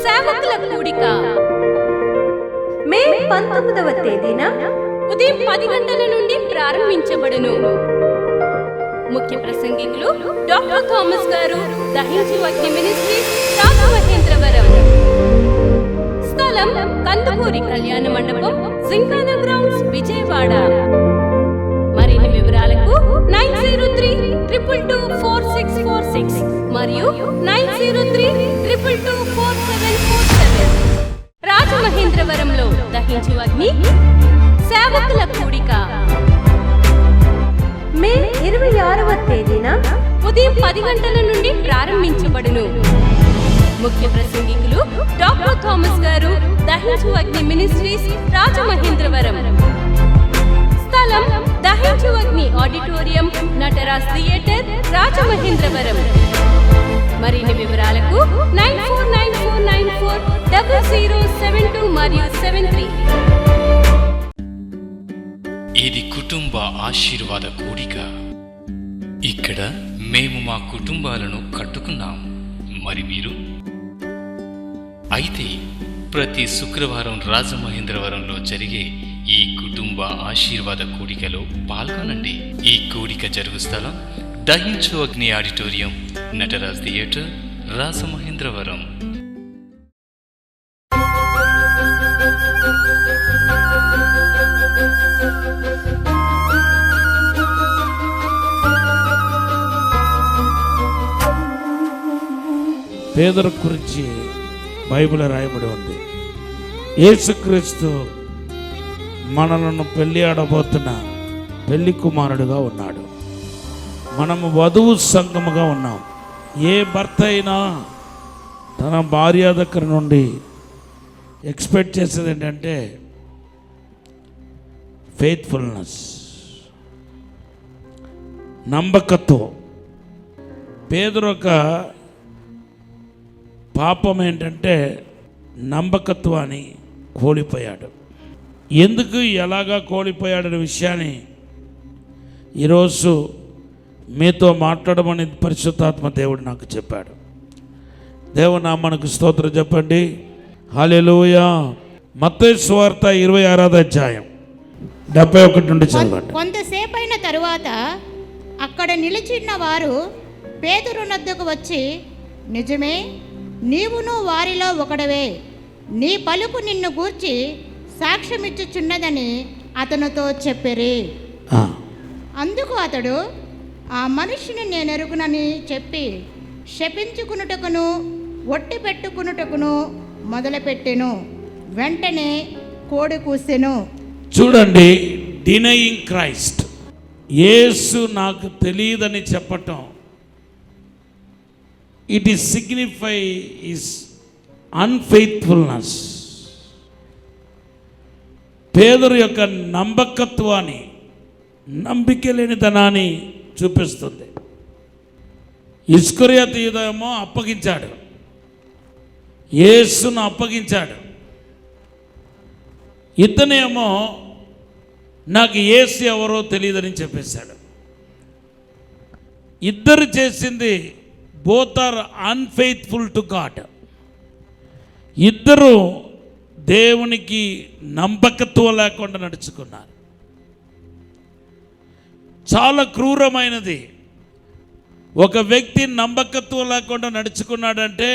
సేవకుల కూడిక మే 19వ తేదీన ఉదయం 10 గంటల నుండి ప్రారంభించబడును. ముఖ్య ప్రసంగికులు డాక్టర్ థామస్ గారు, దహించు అగ్ని మినిస్ట్రీస్, రాజమహేంద్రవరం. స్థలం కందుకూరి కళ్యాణ మండపం, జింకానా గ్రౌండ్స్, విజయవాడ. మరిన్ని వివరాలకు 9032224646 మరియు 9032224747. రాజమహేంద్రవరంలో దహించు అగ్ని సేవకుల కూడిక మే 26వ తేదీన ఉదయం 10 గంటల నుండి ప్రారంభించబడును. ముఖ్య ప్రసంగికులు డాక్టర్ థామస్ గారు, దహించు అగ్ని మినిస్ట్రీస్, రాజమహేంద్రవరం. స్థలం దహించు అగ్ని ఆడిటోరియం, నటరాజ్ థియేటర్, రాజమహేంద్రవరం. మరిన్ని వివరాలకు 9494940072 మరియు 73. ఇది కుటుంబ ఆశీర్వాద కూడిక. ఇక్కడ మేము మా కుటుంబాలను కట్టుకున్నాం. మరి మీరు? అయితే ప్రతి శుక్రవారం రాజమహేంద్రవరంలో జరిగే ఈ కుటుంబ ఆశీర్వాద కూడికలో పాల్గొనండి. ఈ కూడిక జరుగు స్థలం దహించు అగ్ని ఆడిటోరియం, నటరాజ్ థియేటర్, రాజమహేంద్రవరం. పేదల గురించి బైబిల్ రాయబడి ఉంది. యేసుక్రీస్తు మనలను పెళ్లి ఆడబోతున్న పెళ్లి కుమారుడుగా ఉన్నాడు. మనము వధువు సంఘముగా ఉన్నాం. ఏ భర్త అయినా తన భార్య దగ్గర నుండి ఎక్స్పెక్ట్ చేసేది ఏంటంటే ఫెయిత్ఫుల్నెస్, నమ్మకత్వం. పేదరు ఒక పాపం ఏంటంటే నమ్మకత్వాన్ని కోల్పోయాడు. ఎందుకు ఎలాగా కోల్పోయాడనే విషయాన్ని ఈరోజు మీతో మాట్లాడమని పరిశుద్ధాత్మ దేవుడు నాకు చెప్పాడు. దేవునామానికి స్తోత్రం చెప్పండి. హల్లెలూయా. మత్తయి సువార్త 26వ అధ్యాయం 71 నుండి చదవండి. కొంతసేపైన తరువాత అక్కడ నిలిచిన వారు పేతురు నొద్దకు వచ్చి, నిజమే, నీవును వారిలో ఒకడవే, నీ పలుకు నిన్ను గూర్చి సాక్ష్యమిచ్చుచున్నదని అతనితో చెప్పిరి. అందుకు అతడు, ఆ మనిషిని నేనెరుగునని చెప్పి శపించుకునుటకును ఒట్టి పెట్టుకునుటకును మొదలుపెట్టెను. వెంటనే కోడి కూసెను. చూడండి, డినయింగ్ క్రైస్ట్, యేసు నాకు తెలియదని చెప్పటం, it is signify is unfaithfulness. పేదరు యొక్క నమ్మకత్వాన్ని, నమ్మిక లేనితనాన్ని చూపిస్తుంది. ఇస్కరియోతు యూదాయేమో అప్పగించాడు, యేసును అప్పగించాడు. ఇతనేమో నాకు యేసు ఎవరో తెలియదని చెప్పేశాడు. ఇద్దరు చేసింది both are unfaithful to God. ఇద్దరు దేవునికి నమ్మకత్వం లేకుండా నడుచుకున్నారు. చాలా క్రూరమైనది. ఒక వ్యక్తి నమ్మకత్వం లేకుండా నడుచుకున్నాడంటే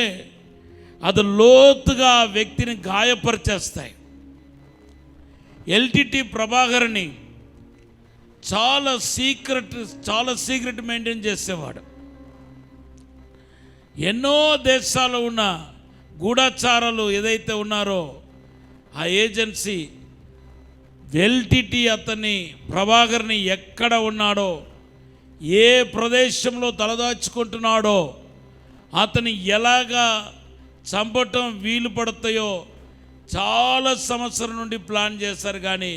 అది లోతుగా ఆ వ్యక్తిని గాయపరిచేస్తాయి. ఎల్టీటీ ప్రభాకర్ని చాలా సీక్రెట్ మెయింటైన్ చేసేవాడు. ఎన్నో దేశాల్లో ఉన్న గూఢచారాలు ఏదైతే ఉన్నారో ఆ ఏజెన్సీ ఎల్టీటీ అతన్ని, ప్రభాకర్ని ఎక్కడ ఉన్నాడో, ఏ ప్రదేశంలో తలదాచుకుంటున్నాడో, అతని ఎలాగా చంపటం వీలు పడతాయో చాలా సంవత్సరం నుండి ప్లాన్ చేశారు. కానీ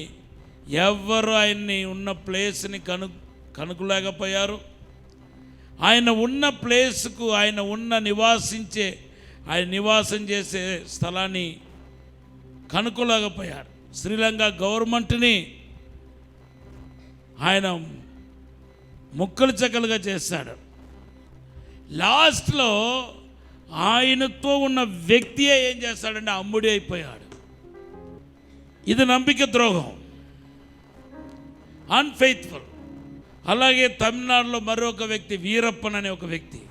ఎవరు ఆయన్ని ఉన్న ప్లేస్ని కనుగొలేకపోయారు. ఆయన ఉన్న ప్లేస్కు, ఆయన నివాసం చేసే స్థలాన్ని కనుక్కోలేకపోయారు. శ్రీలంక గవర్నమెంట్ని ఆయన ముక్కలు చెక్కలుగా చేశాడు. లాస్ట్లో ఆయనతో ఉన్న వ్యక్తియే ఏం చేస్తాడంటే అమ్ముడి అయిపోయాడు. ఇది నమ్మిక ద్రోహం, అన్ఫెయిత్ఫుల్. అలాగే తమిళనాడులో మరొక వ్యక్తి వీరప్పన్ అనే ఒక వ్యక్తి,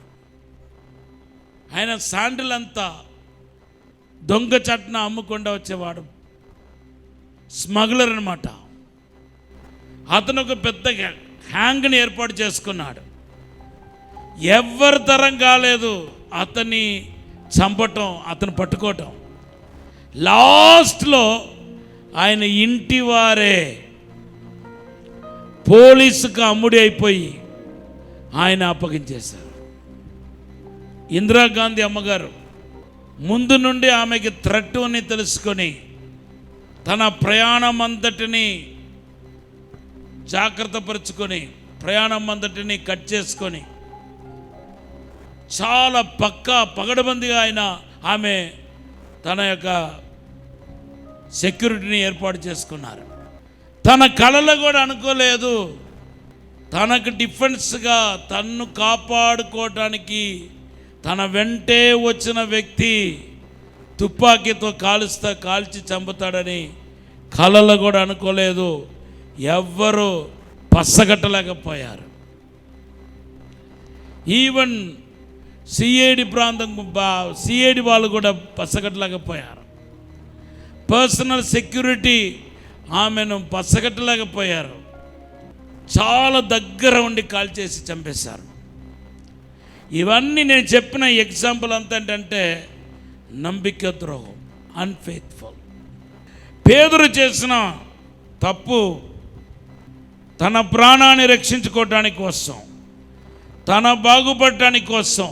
ఆయన శాండిల్ అంతా దొంగ చట్న అమ్ముకుండా వచ్చేవాడు, స్మగ్లర్ అనమాట. అతను ఒక పెద్ద హ్యాంగ్ని ఏర్పాటు చేసుకున్నాడు. ఎవరి తరం కాలేదు అతన్ని చంపటం, అతను పట్టుకోవటం. లాస్ట్లో ఆయన ఇంటి వారే పోలీసుకు అమ్ముడి అయిపోయి ఆయన అప్పగించేశారు. ఇందిరాగాంధీ అమ్మగారు ముందు నుండి ఆమెకి థ్రెట్ అని తెలుసుకొని తన ప్రయాణం అంతటిని జాగ్రత్త పరుచుకొని, ప్రయాణం అంతటిని కట్ చేసుకొని చాలా పగడబందిగా ఆమె తన యొక్క సెక్యూరిటీని ఏర్పాటు చేసుకున్నారు. తన కళలో కూడా అనుకోలేదు తనకు డిఫెన్స్గా తన్ను కాపాడుకోవటానికి తన వెంటే వచ్చిన వ్యక్తి తుపాకీతో కాల్చి చంపుతాడని కళలో కూడా అనుకోలేదు. ఎవ్వరూ పచ్చగట్టలేకపోయారు. ఈవెన్ సిఐడి సిఐడి వాళ్ళు కూడా పచ్చగట్టలేకపోయారు. పర్సనల్ సెక్యూరిటీ ఆమెను పచ్చగట్టలేకపోయారు. చాలా దగ్గర ఉండి కాల్చేసి చంపేశారు. ఇవన్నీ నేను చెప్పిన ఎగ్జాంపుల్ అంతా ఏంటంటే నమ్మిక ద్రోహం, అన్ఫెయిత్ఫుల్. పేతురు చేసిన తప్పు తన ప్రాణాన్ని రక్షించుకోవటానికి కోసం, తన బాగుపడటానికి కోసం,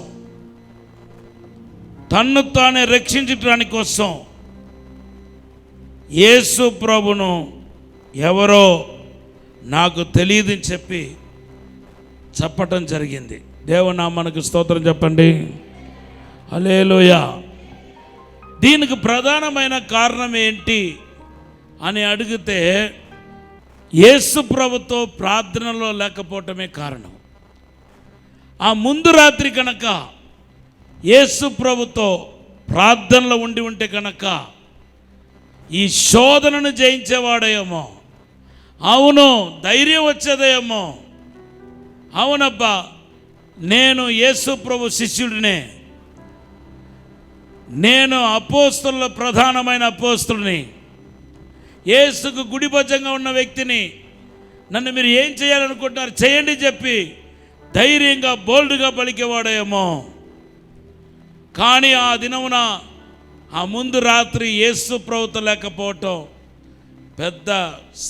తన్ను తానే రక్షించటానికి కోసం యేసు ప్రభును ఎవరో నాకు తెలియదని చెప్పటం జరిగింది. దేవునామానికి స్తోత్రం చెప్పండి. హల్లెలూయా. దీనికి ప్రధానమైన కారణం ఏంటి అని అడిగితే యేసు ప్రభుతో ప్రార్థనలో లేకపోవటమే కారణం. ఆ ముందు రాత్రి కనుక యేసు ప్రభుతో ప్రార్థనలో ఉంటే కనుక ఈ శోధనను జయించేవాడేమో, అవును ధైర్యం వచ్చేదేమో, అవునబ్బా నేను యేసు ప్రభు శిష్యుడినే, నేను అపోస్తుల ప్రధానమైన అపోస్తుల్ని, యేసుకు గుడిభజంగా ఉన్న వ్యక్తిని, నన్ను మీరు ఏం చేయాలనుకుంటున్నారు చేయండి చెప్పి ధైర్యంగా బోల్డ్గా పలికేవాడేమో. కానీ ఆ దినమున ఆ ముందు రాత్రి యేసు ప్రభుతో లేకపోవటం పెద్ద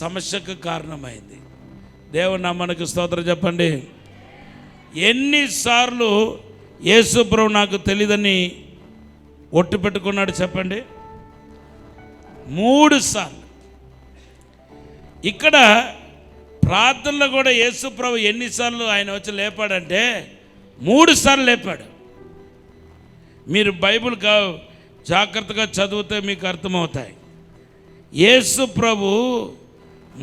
సమస్యకు కారణమైంది. దేవుని నామానికి స్తోత్రం చెప్పండి. ఎన్నిసార్లు యేసు ప్రభు నాకు తెలియదని ఒట్టు పెట్టుకున్నాడు చెప్పండి? 3 సార్లు. ఇక్కడ ప్రార్థనలో కూడా యేసు ప్రభు ఎన్నిసార్లు ఆయన వచ్చి లేపాడంటే 3 సార్లు లేపాడు. మీరు బైబిల్ జాగ్రత్తగా చదివితే మీకు అర్థమవుతాయి. యేసు ప్రభు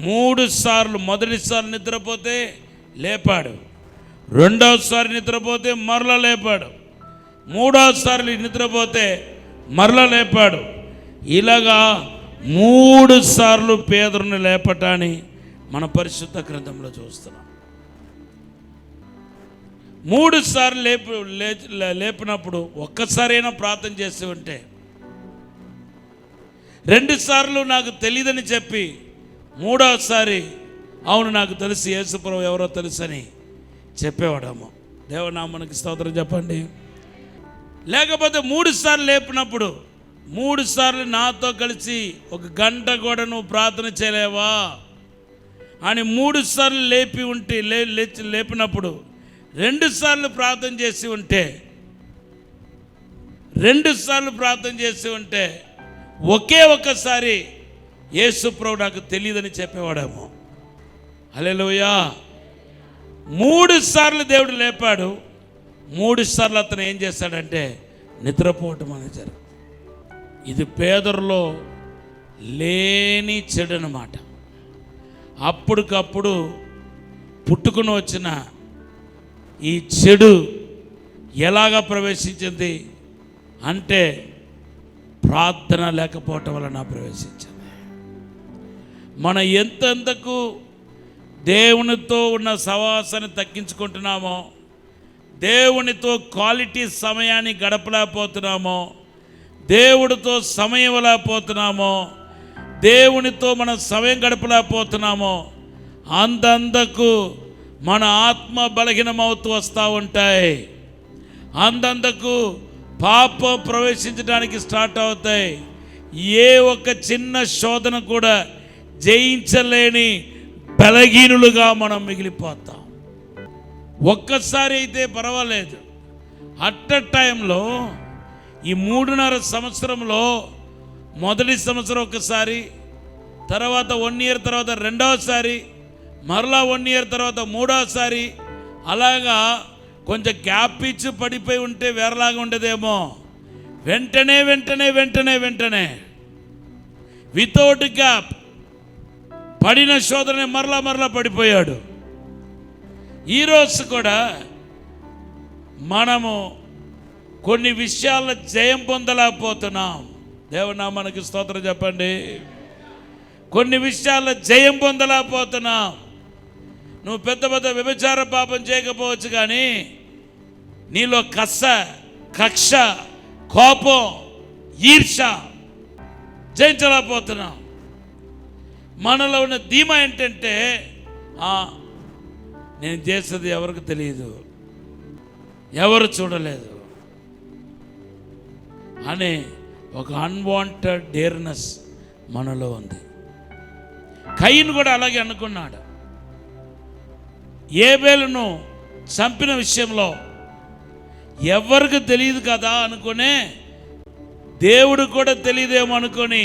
3 సార్లు, మొదటిసారి నిద్రపోతే లేపాడు, రెండవసారి నిద్రపోతే మరలా లేపాడు, మూడవసారి నిద్రపోతే మరలా లేపాడు. ఇలాగా 3 సార్లు పేదరుని లేపటాన్ని మన పరిశుద్ధ గ్రంథంలో చూస్తున్నాం. 3 సార్లు లేపినప్పుడు ఒక్కసారైనా ప్రార్థన చేసి ఉంటే, 2 సార్లు నాకు తెలియదని చెప్పి 3వసారి అవును నాకు తెలిసి యేసుప్రభు ఎవరో తెలుసని చెప్పేవాడేమో. దేవనామానికి స్తోత్రం చెప్పండి. లేకపోతే 3 సార్లు లేపినప్పుడు 3 సార్లు నాతో కలిసి 1 గంట కూడా నువ్వు ప్రార్థన చేయలేవా అని 3 సార్లు లేపినప్పుడు 2 సార్లు ప్రార్థన చేసి ఉంటే, 2 సార్లు ప్రార్థన చేసి ఉంటే ఒకే ఒక్కసారి యేసు ప్రభు నాకు తెలియదని చెప్పేవాడేమో. హల్లెలూయా. 3 సార్లు దేవుడు లేపాడు. 3 సార్లు అతను ఏం చేశాడంటే నిద్రపోవటం అనేది జరిగింది. ఇది పేదరులో లేని చెడు అన్నమాట. అప్పటికప్పుడు పుట్టుకుని వచ్చిన ఈ చెడు ఎలాగ ప్రవేశించింది అంటే ప్రార్థన లేకపోవటం వలన ప్రవేశించింది. మనం ఎంతెంతకు దేవునితో ఉన్న సవాసాన్ని తగ్గించుకుంటున్నామో, దేవునితో క్వాలిటీ సమయాన్ని గడపలేకపోతున్నామో, దేవుడితో సమయం ఇవ్వలేకపోతున్నామో, దేవునితో మనం సమయం గడపలేకపోతున్నామో, అంతంతకు మన ఆత్మ బలహీనమవుతూ వస్తూ ఉంటాయి. అంతంతకు పాపం ప్రవేశించడానికి స్టార్ట్ అవుతాయి. ఏ ఒక్క చిన్న శోధన కూడా జయించలేని బలహీనులుగా మనం మిగిలిపోతాం. ఒక్కసారి అయితే పర్వాలేదు, అట్ ఎ టైంలో ఈ 3.5 సంవత్సరంలో మొదటి సంవత్సరం ఒకసారి, తర్వాత 1 ఇయర్ తర్వాత రెండవసారి, మరలా 1 ఇయర్ తర్వాత మూడవసారి, అలాగా కొంచెం గ్యాప్ ఇచ్చి పడిపోయి ఉంటే వేరేలాగా ఉండదేమో. వెంటనే వెంటనే వెంటనే వెంటనే వితౌట్ గ్యాప్ పడిన శోధన మరలా మరలా పడిపోయాడు. ఈరోజు కూడా మనము కొన్ని విషయాల్లో జయం పొందలేకపోతున్నాం. దేవునామానికి స్తోత్రం చెప్పండి. కొన్ని విషయాల్లో జయం పొందలేకపోతున్నాం. నువ్వు పెద్ద పెద్ద వ్యభిచార పాపం చేయకపోవచ్చు, కానీ నీలో కక్ష, కోపం, ఈర్ష జయించలేకపోతున్నాం. మనలో ఉన్న ధీమా ఏంటంటే, నేను చేసేది ఎవరికి తెలియదు, ఎవరు చూడలేదు అనే ఒక అన్వాంటెడ్ డేర్నెస్ మనలో ఉంది. కయీను కూడా అలాగే అనుకున్నాడు. ఏబేలును చంపిన విషయంలో ఎవరికి తెలియదు కదా అనుకునే, దేవుడు కూడా తెలియదేమో అనుకొని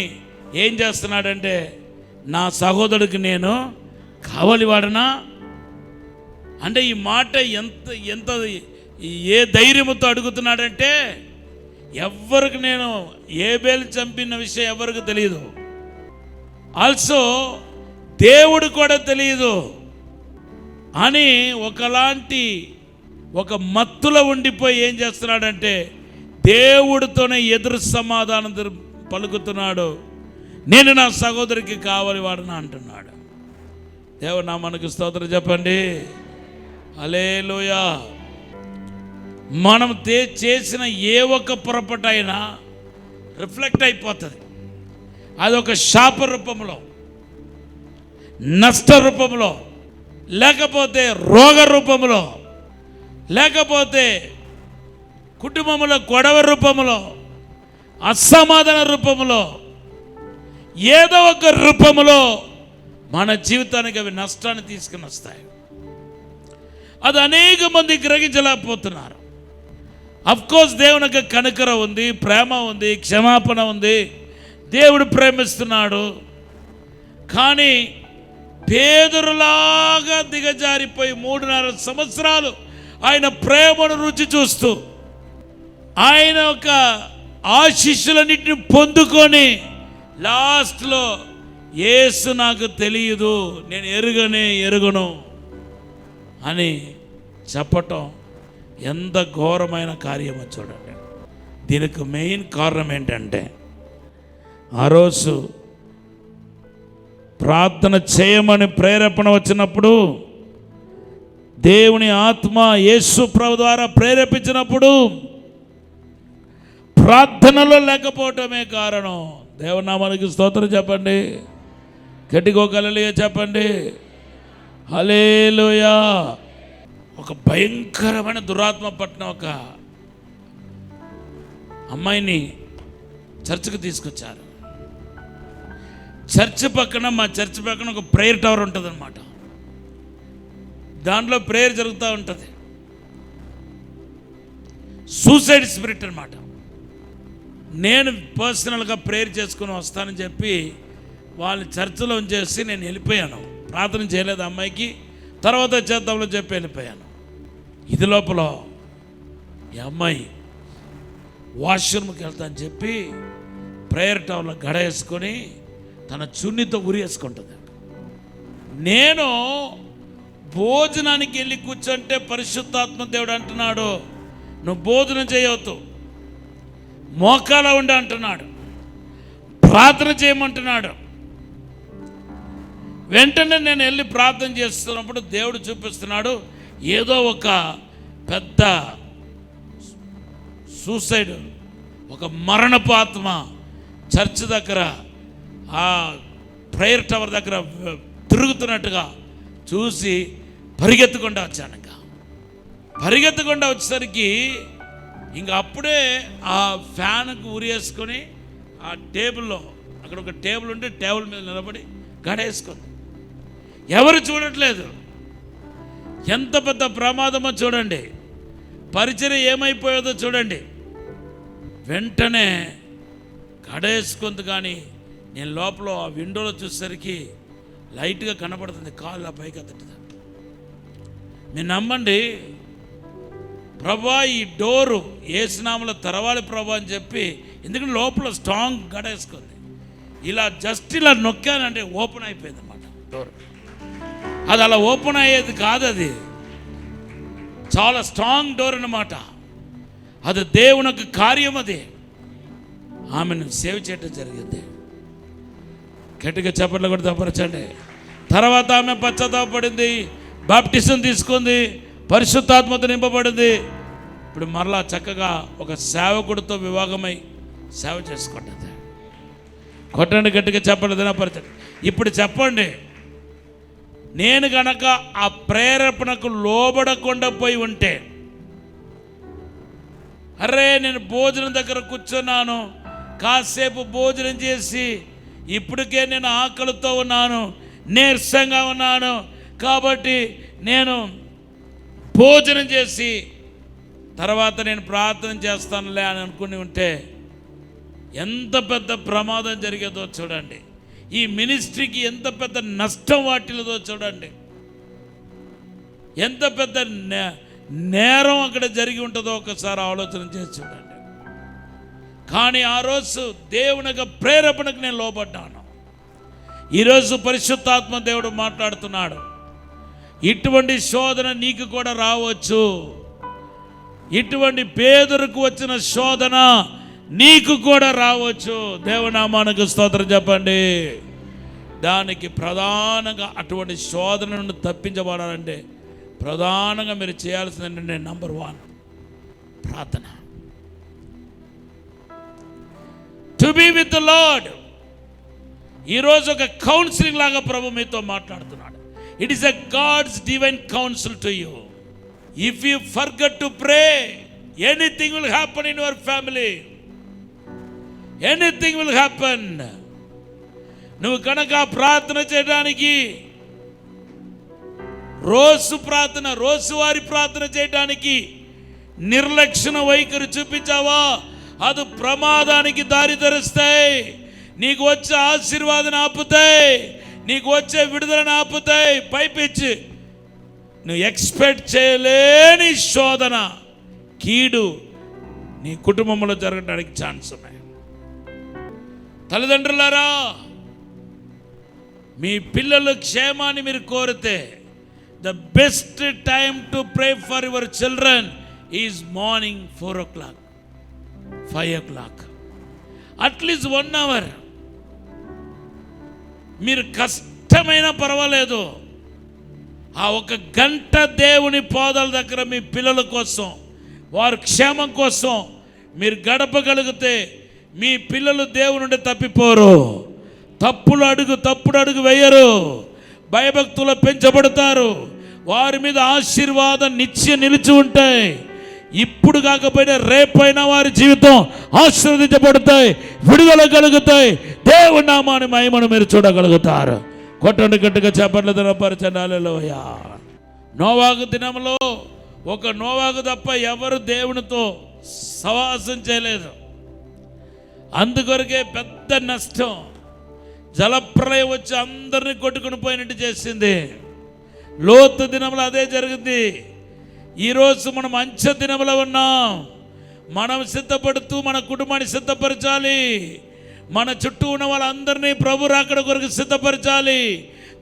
ఏం చేస్తున్నాడంటే, నా సహోదరుడికి నేను కావలి వాడనా అంటే, ఈ మాట ఎంత ఏ ధైర్యంతో అడుగుతున్నాడంటే, ఎవరికి నేను ఏబేలు చంపిన విషయం ఎవరికి తెలియదు, ఆల్సో దేవుడు కూడా తెలియదు అని ఒక మత్తులో ఉండిపోయి ఏం చేస్తున్నాడంటే, దేవుడితోనే ఎదురు సమాధానం పలుకుతున్నాడు. నేను నా సహోదరికి కావాలి వాడనా అంటున్నాడు. దేవుడు నామానికి స్తోత్రం చెప్పండి. హల్లెలూయా. మనం చేసిన ఏ ఒక్క పొరపాటైనా రిఫ్లెక్ట్ అయిపోతుంది. అదొక శాప రూపంలో, నష్ట రూపంలో, లేకపోతే రోగ రూపంలో, లేకపోతే కుటుంబంలో గొడవ రూపంలో, అసమాధాన రూపంలో, ఏదో ఒక రూపంలో మన జీవితానికి అవి నష్టాన్ని తీసుకుని వస్తాయి. అది అనేక మంది గ్రహించలేకపోతున్నారు. అఫ్కోర్స్ దేవునికి కనికరం ఉంది, ప్రేమ ఉంది, క్షమాపణ ఉంది, దేవుడు ప్రేమిస్తున్నాడు. కానీ పేదరులాగా దిగజారిపోయి 3.5 సంవత్సరాలు ఆయన ప్రేమను రుచి చూస్తూ, ఆయన యొక్క ఆశీస్సులన్నింటిని పొందుకొని లాస్ట్లో యేసు నాకు తెలియదు, నేను ఎరుగను అని చెప్పటం ఎంత ఘోరమైన కార్యమో చూడండి. దీనికి మెయిన్ కారణం ఏంటంటే, ఆ రోజు ప్రార్థన చేయమని ప్రేరేపణ వచ్చినప్పుడు, దేవుని ఆత్మ యేసు ప్రభు ద్వారా ప్రేరేపించినప్పుడు ప్రార్థనలో లేకపోవటమే కారణం. దేవుని నామానికి స్తోత్రం చెప్పండి. గట్టిగా హల్లెలూయా చెప్పండి. హల్లెలూయా. ఒక భయంకరమైన దురాత్మ పట్టిన ఒక అమ్మాయిని చర్చికి తీసుకొచ్చారు. మా చర్చ్ పక్కన ఒక ప్రేయర్ టవర్ ఉంటుంది అన్నమాట. దాంట్లో ప్రేయర్ జరుగుతూ ఉంటుంది. సూసైడ్ స్పిరిట్ అన్నమాట. నేను పర్సనల్గా ప్రేయర్ చేసుకుని వస్తానని చెప్పి వాళ్ళని చర్చిలో ఉంచేసి నేను వెళ్ళిపోయాను. ప్రార్థన చేయలేదు అమ్మాయికి, తర్వాత చేద్దాంలో చెప్పి వెళ్ళిపోయాను. ఇది లోపల ఈ అమ్మాయి వాష్రూమ్కి వెళ్తానని చెప్పి ప్రేయర్ టవర్లో గడ వేసుకొని తన చున్నీతో ఉరేసుకుంటుంది. నేను భోజనానికి వెళ్ళి కూర్చుంటే పరిశుద్ధాత్మ దేవుడు అంటున్నాడు, నువ్వు భోజనం చేయవద్దు, మోకాల ఉండి అంటున్నాడు, ప్రార్థన చేయమంటున్నాడు. వెంటనే నేను వెళ్ళి ప్రార్థన చేస్తున్నప్పుడు దేవుడు చూపిస్తున్నాడు, ఏదో ఒక పెద్ద సూసైడ్, ఒక మరణపు ఆత్మ చర్చ్ దగ్గర ఆ ప్రేయర్ టవర్ దగ్గర తిరుగుతున్నట్టుగా చూసి పరిగెత్తకుండా వచ్చాను. పరిగెత్తకుండా వచ్చేసరికి ఇంకా అప్పుడే ఆ ఫ్యాన్కు ఉరేసుకొని ఆ టేబుల్లో, అక్కడ ఒక టేబుల్ ఉంటే టేబుల్ మీద నిలబడి గడేసుకుంది. ఎవరు చూడట్లేదు. ఎంత పెద్ద ప్రమాదమో చూడండి, పరిచర్య ఏమైపోయేదో చూడండి. వెంటనే గడేసుకుంది. కానీ నేను లోపల ఆ విండోలో చూసేసరికి లైట్గా కనపడుతుంది, కాళ్ళు ఆ పైకి ఎత్తట్టు. మీరు నమ్మండి, ప్రభా ఈ డోరు ఏసునామములో తెరవాలి ప్రభా అని చెప్పి, ఎందుకంటే లోపల స్ట్రాంగ్ గడేసుకుంది. ఇలా జస్ట్ ఇలా నొక్కానంటే ఓపెన్ అయిపోయింది అన్నమాట డోర్. అది అలా ఓపెన్ అయ్యేది కాదు, అది చాలా స్ట్రాంగ్ డోర్ అన్నమాట. అది దేవునికి కార్యం. అది ఆమెను సేవ్ చేయడం జరిగింది. గట్టిగా చప్పట్లు కూడా తప్పరచండి. తర్వాత ఆమె పశ్చాత్తాపడింది, బాప్టిజం తీసుకుంది, పరిశుద్ధాత్మతో నింపబడింది. ఇప్పుడు మరలా చక్కగా ఒక సేవకుడితో వివాహమై సేవ చేసుకుంటుంది. కొట్టండి గట్టిగా, చెప్పండి, దినపరచండి. ఇప్పుడు చెప్పండి, నేను గనక ఆ ప్రేరేపణకు లోబడకుండా పోయి ఉంటే, అరే నేను భోజనం దగ్గర కూర్చున్నాను, కాసేపు భోజనం చేసి ఇప్పటికే నేను ఆకలితో ఉన్నాను, నీరసంగా ఉన్నాను, కాబట్టి నేను భోజనం చేసి తర్వాత నేను ప్రార్థన చేస్తానులే అని అనుకుని ఉంటే ఎంత పెద్ద ప్రమాదం జరిగేదో చూడండి. ఈ మినిస్ట్రీకి ఎంత పెద్ద నష్టం వాటిల్లేదో చూడండి. ఎంత పెద్ద నేరం అక్కడ జరిగి ఉంటుందో ఒకసారి ఆలోచన చేసి చూడండి. కానీ ఆ రోజు దేవుని యొక్క ప్రేరేపణకు నేను లోబడ్డాను. ఈరోజు పరిశుద్ధాత్మ దేవుడు మాట్లాడుతున్నాడు, ఇటువంటి శోధన నీకు కూడా రావచ్చు. ఇటువంటి పేదలకు వచ్చిన శోధన నీకు కూడా రావచ్చు. దేవునామానికి స్తోత్రం చెప్పండి. దానికి ప్రధానంగా అటువంటి శోధన నుండి తప్పించబడాలంటే ప్రధానంగా మీరు చేయాల్సిందంటే నంబర్ 1 ప్రార్థన. To be with the Lord. ఈరోజు ఒక కౌన్సిలింగ్ లాగా ప్రభు మీతో మాట్లాడుతున్నాడు. It is a God's divine council to you. If you forget to pray, anything will happen in your family. Anything will happen. నువ్వు కనుక ప్రార్థన చేయడానికి, రోజువారి ప్రార్థన చేయడానికి నిర్లక్ష్య వైఖరి చూపించావా, అది ప్రమాదానికి దారి తెరుస్తాయి. నీకు వచ్చే ఆశీర్వాదం ఆపుతాయి, నీకు వచ్చే విడుదలను ఆపుతాయి. పైపిచ్చి నువ్వు ఎక్స్పెక్ట్ చేయలేని శోధన, కీడు నీ కుటుంబంలో జరగడానికి ఛాన్స్ ఉన్నాయి. తల్లిదండ్రులారా, మీ పిల్లల క్షేమాన్ని మీరు కోరితే the best time to pray for your children is morning 4 o'clock, 5 o'clock, at least 1 hour. మీరు కష్టమైనా పర్వాలేదు, ఆ 1 గంట దేవుని పాదాల దగ్గర మీ పిల్లల కోసం, వారి క్షేమం కోసం మీరు గడపగలిగితే మీ పిల్లలు దేవుని నుండి తప్పిపోరు. తప్పుడు అడుగు వేయరు, భయభక్తులు పెంచబడతారు. వారి మీద ఆశీర్వాదం నిత్యం నిలిచి ఉంటాయి. ఇప్పుడు కాకపోయినా రేపైనా వారి జీవితం ఆశీర్వదించబడతాయి, విడుదల కలుగుతాయి. దేవుని నామాన్ని మహిమను మీరు చూడగలుగుతారు. కొట్టండి గట్టిగా, చెప్పట్లేదు దినపరచండి. హల్లెలూయా. నోవాహు దినంలో ఒక నోవాహు తప్ప ఎవరు దేవునితో సహవాసం చేయలేదు. అందుకొరకే పెద్ద నష్టం, జలప్రలయం వచ్చి అందరినీ కొట్టుకుని పోయినట్టు చేసింది. లోతు దినంలో అదే జరిగింది. ఈరోజు మనం అంచె దినంలో ఉన్నాం. మనం సిద్ధపడుతూ మన కుటుంబాన్ని సిద్ధపరచాలి. మన చుట్టూ ఉన్న వాళ్ళందరినీ ప్రభు రాకడ కొరకు సిద్ధపరచాలి.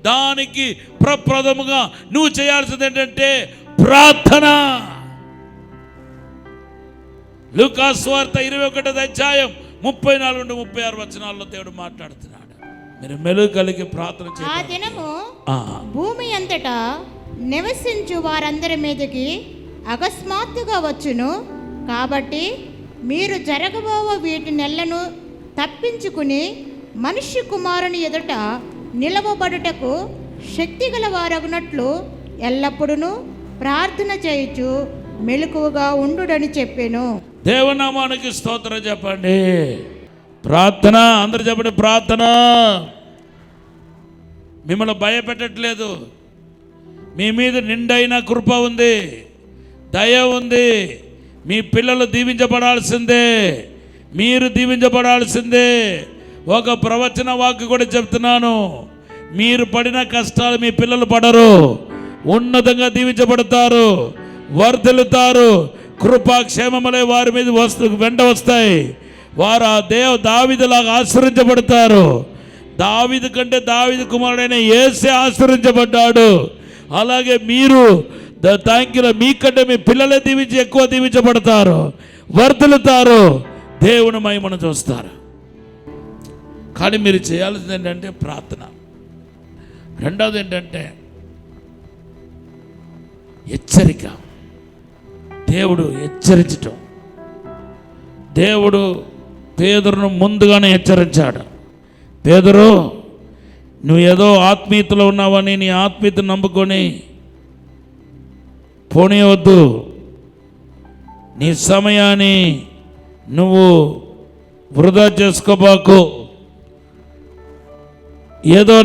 దానికి ప్రప్రథముగా నువ్వు చేయాల్సింది ఏంటంటే ప్రార్థన. లూకాసు వార్త 21వ అధ్యాయం 34-36 వచనాల్లో దేవుడు మాట్లాడుతున్నాడు. మీరు మెలుగు కలిగి ప్రార్థన ఆ చేయాలి. దినము భూమి అంతటా నివసించు వారందరి మీదకి అకస్మాత్తుగా వచ్చును. కాబట్టి మీరు జరగబోవ వీటి నెలను తప్పించుకుని మనుష్య కుమారుని ఎదుట నిలవబడుటకు శక్తిగల వారగునట్లు ఎల్లప్పుడూ ప్రార్థన చేయుచు మెలకువగా ఉండుడని చెప్పాను. దేవనామానికి స్తోత్రం చెప్పండి. ప్రార్థన, అందరు చెప్పండి ప్రార్థన. మిమ్మల్ని భయపెట్టట్లేదు. మీ మీద నిండైన కృప ఉంది, దయ ఉంది. మీ పిల్లలు దీవించబడాల్సిందే, మీరు దీవించబడాల్సిందే. ఒక ప్రవచన వాక్కు కూడా చెప్తున్నాను. మీరు పడిన కష్టాలు మీ పిల్లలు పడరు, ఉన్నతంగా దీవించబడతారు, వర్ధిల్లుతారు. కృపాక్షేమములే వారి మీద వెంట వస్తాయి. వారు ఆ దావీదులాగా ఆశీర్వదించబడతారు. దావీదు కంటే దావీదు కుమారుడైన యేసే ఆశీర్వదించబడ్డాడు. అలాగే మీరు థాంక్యూలో మీకంటే మీ పిల్లలే ఎక్కువ దీవించబడతారు, వర్ధిల్లుతారు, దేవుని మహిమను చూస్తారు. కానీ మీరు చేయాల్సింది ఏంటంటే ప్రార్థన. రెండవది ఏంటంటే హెచ్చరిక. దేవుడు హెచ్చరించటం. దేవుడు పేదరును ముందుగానే హెచ్చరించాడు. పేదరు, నువ్వు ఏదో ఆత్మీయతలో ఉన్నావని నీ ఆత్మీయతను నమ్ముకొని పోనీయవద్దు. నీ సమయాన్ని నువ్వు వృధా చేసుకోబాకు. ఏదో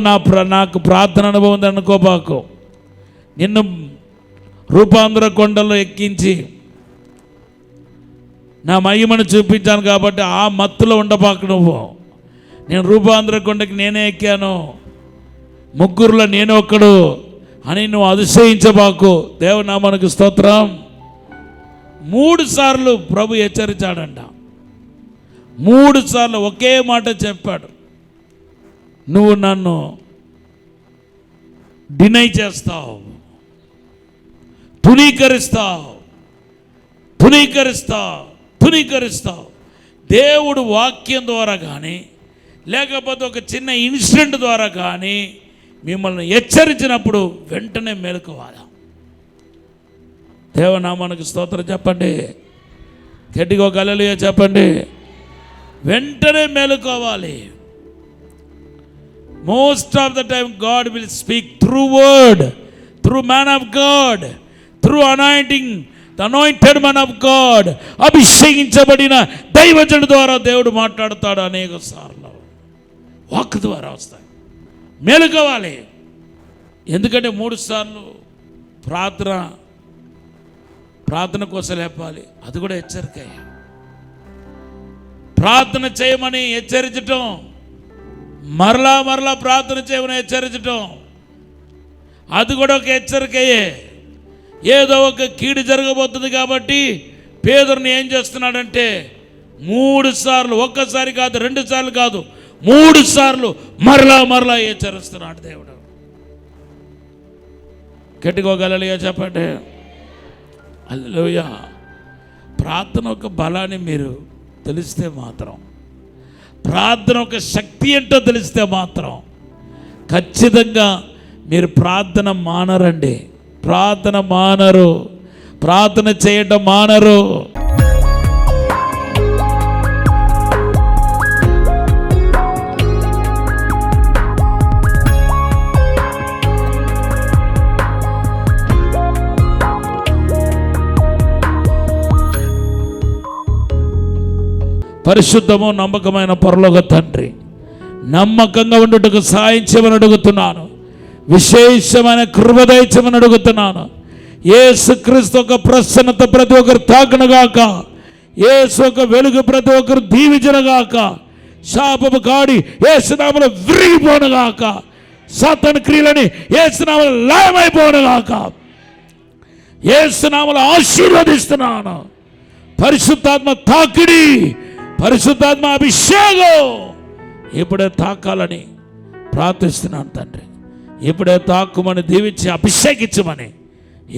నాకు ప్రార్థన అనుభవం ఉంది అనుకోబాకు. నిన్ను రూపాంధ్ర కొండలో ఎక్కించి నా మహిమను చూపించాను కాబట్టి ఆ మత్తులో ఉండబాకు. నువ్వు నేను రూపాంధ్ర కొండకి నేనే ఎక్కాను, ముగ్గురులో నేను ఒక్కడు అని నువ్వు అతిశయించబాకు. దేవనామానికి స్తోత్రం. 3 సార్లు ప్రభు హెచ్చరించాడంట. 3 సార్లు ఒకే మాట చెప్పాడు. నువ్వు నన్ను డినై చేస్తావు, తునీకరిస్తావు. దేవుడు వాక్యం ద్వారా కానీ లేకపోతే ఒక చిన్న ఇన్సిడెంట్ ద్వారా కానీ మిమ్మల్ని హెచ్చరించినప్పుడు వెంటనే మేలుకోవాలి. దేవనామానికి స్తోత్రం చెప్పండి. గట్టిగా ఒక హల్లెలూయా చెప్పండి. వెంటనే మేలుకోవాలి. Most of the time God will speak through word, through man of God, through anointing, the anointed man of God. అభిషేకించబడిన దైవజనుడి ద్వారా దేవుడు మాట్లాడతాడు. అనేక సార్లు వాక్ ద్వారా వస్తాయి. మేలుకోవాలి. ఎందుకంటే 3 సార్లు ప్రార్థన కోసం లేపాలి. అది కూడా హెచ్చరిక. ప్రార్థన చేయమని హెచ్చరించటం, మరలా ప్రార్థన చేయమని హెచ్చరించటం, అది కూడా ఒక హెచ్చరికయే. ఏదో ఒక కీడు జరగబోతుంది కాబట్టి పేదరుని ఏం చేస్తున్నాడంటే 3 సార్లు, ఒక్కసారి కాదు, 2 సార్లు కాదు, 3 సార్లు మరలా హెచ్చరిస్తున్నాడు దేవుడు. గట్టిగా హల్లెలూయా చెప్పండి. హల్లెలూయా. ప్రార్థన ఒక బలాన్ని మీరు తెలిస్తే మాత్రం, ప్రార్థన ఒక శక్తి ఏంటో తెలిస్తే మాత్రం ఖచ్చితంగా మీరు ప్రార్థన మానరండి. ప్రార్థన చేయడం మానరు. పరిశుద్ధము నమ్మకమైన పరలోక తండ్రి, నమ్మకంగా ఉండుటకు సాయం చేయమని అడుగుతున్నాను. విశేషమైన కృప దయచేయమని అడుగుతున్నాను. యేసుక్రీస్తు ఒక ప్రసన్నత ప్రతి ఒక్కరు తాకనుగాక. యేసు ఒక వెలుగు ప్రతి ఒక్కరు దీవించనుగాక. శాపము కాడి యేసునామములో విరిగిపోనుగాక. సాతాను క్రియలని యేసునామములో లయమైపోనుగాక. యేసునామములో ఆశీర్వదిస్తున్నాను. పరిశుద్ధాత్మ తాకిడి, పరిశుద్ధాత్మ అభిషేకం ఇప్పుడే తాకాలని ప్రార్థిస్తున్నాను తండ్రి. ఇప్పుడే తాకుమని దీవించి అభిషేకించమని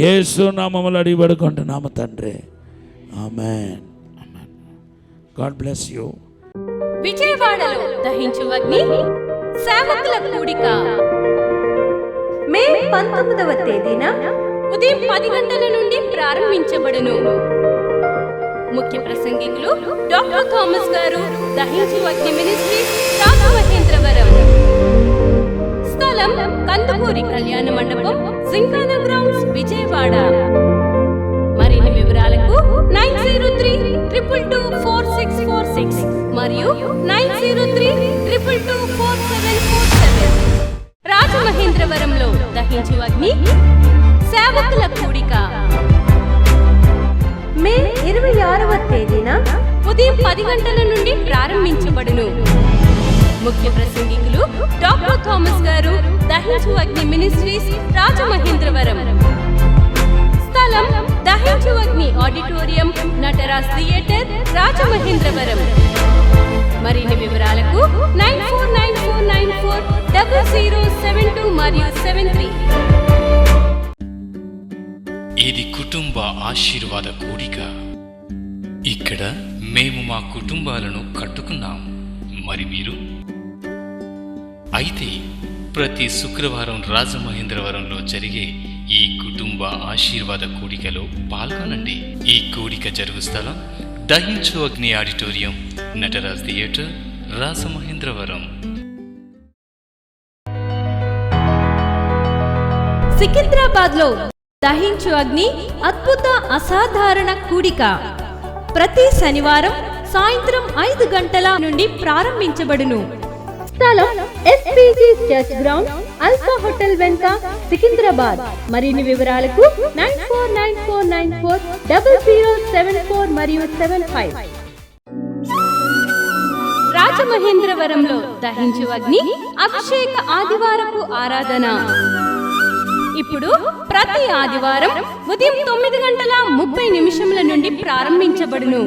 యేసు నామములో అడిగి వేడుకుంటున్నాము తండ్రి. ఆమేన్. God bless you. విజయవాడలో దహించు అగ్ని సేవకుల కూడిక మే 19వ తేదీన ఉదయం 10 గంటల నుండి ప్రారంభించబడును. ముఖ్య ప్రసంగికులు డాక్టర్ థామస్ గారు, దహించు అగ్ని మినిస్ట్రీస్, రాజమహేంద్రవరం. స్థలం కందుకూరి కళ్యాణ మండపం, జింకానా గ్రౌండ్స్, విజయవాడ. మరిన్ని వివరాలకు 9032224646 మరియు 9032224747. రాజమహేంద్రవరంలో దహించు అగ్ని సేవకుల కూడిక మే 26వ తేదీన ఉదయం 10 గంటల నుండి ప్రారంభించబడును. ముఖ్య ప్రసంగికులు డాక్టర్ థామస్ గారు, దహించు అగ్ని మినిస్ట్రీస్, రాజమహేంద్రవరం. స్థలం దహించు అగ్ని ఆడిటోరియం, నటరాజ్ థియేటర్, రాజమహేంద్రవరం. మరిన్ని వివరాలకు 9494940072 మరియు 73. ఇది కుటుంబ ఆశీర్వాద కూడిక. ఇక్కడ మేము మా కుటుంబాలను కట్టుకున్నాం. మరి మీరు? అయితే ప్రతి శుక్రవారం రాజమహేంద్రవరంలో జరిగే ఈ కుటుంబ ఆశీర్వాద కూడికలో పాల్గొనండి. ఈ కూడిక జరుగు స్థలం దహించు అగ్ని ఆడిటోరియం, నటరాజ్ థియేటర్, రాజమహేంద్రవరం. సికింద్రాబాద్ లో దహించు అగ్ని అద్భుత అసాధారణ కూడిక ప్రతి శనివారం సాయంత్రం 5 గంటల నుండి ప్రారంభించబడును. స్థలం SPG church ground, alpha hotel వెనుక, సికింద్రాబాద్. మరిన్ని వివరాలకు 9494940074 మరియు 75. రాజమహేంద్రవరంలో దహించు అగ్ని అభిషేక ఆదివారపు ఆరాధన ఇప్పుడు ప్రతి ఆదివారం ఉదయం 9:30 నుండి ప్రారంభించబడును.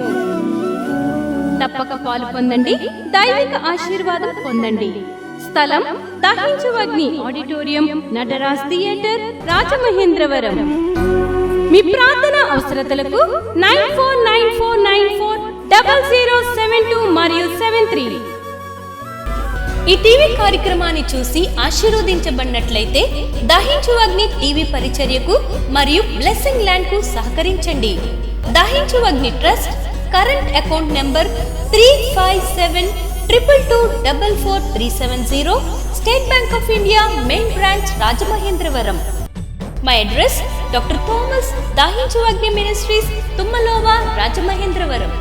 తప్పక పాలు పొందండి, దైవిక ఆశీర్వాదం పొందండి. స్థలం దహించు అగ్ని ఆడిటోరియం, నటరాజ్ థియేటర్, రాజమహేంద్రవరం. మీ ప్రార్థన అవసరతలకు 9494940072 మరియు 73. ఈ టీవీ కార్యక్రమాన్ని చూసి ఆశీర్వదించబడినట్లయితే దహించు అగ్ని టీవీ పరిచర్యకు మరియు బ్లెస్సింగ్ ల్యాండ్ కు సహకరించండి. దహించు అగ్ని trust current account number 357222444370, State Bank of India main branch, Rajamahendravaram. My address doctor Thomas, దహించు అగ్ని మినిస్ట్రీస్, తుమ్మలోవా, రాజమహేంద్రవరం.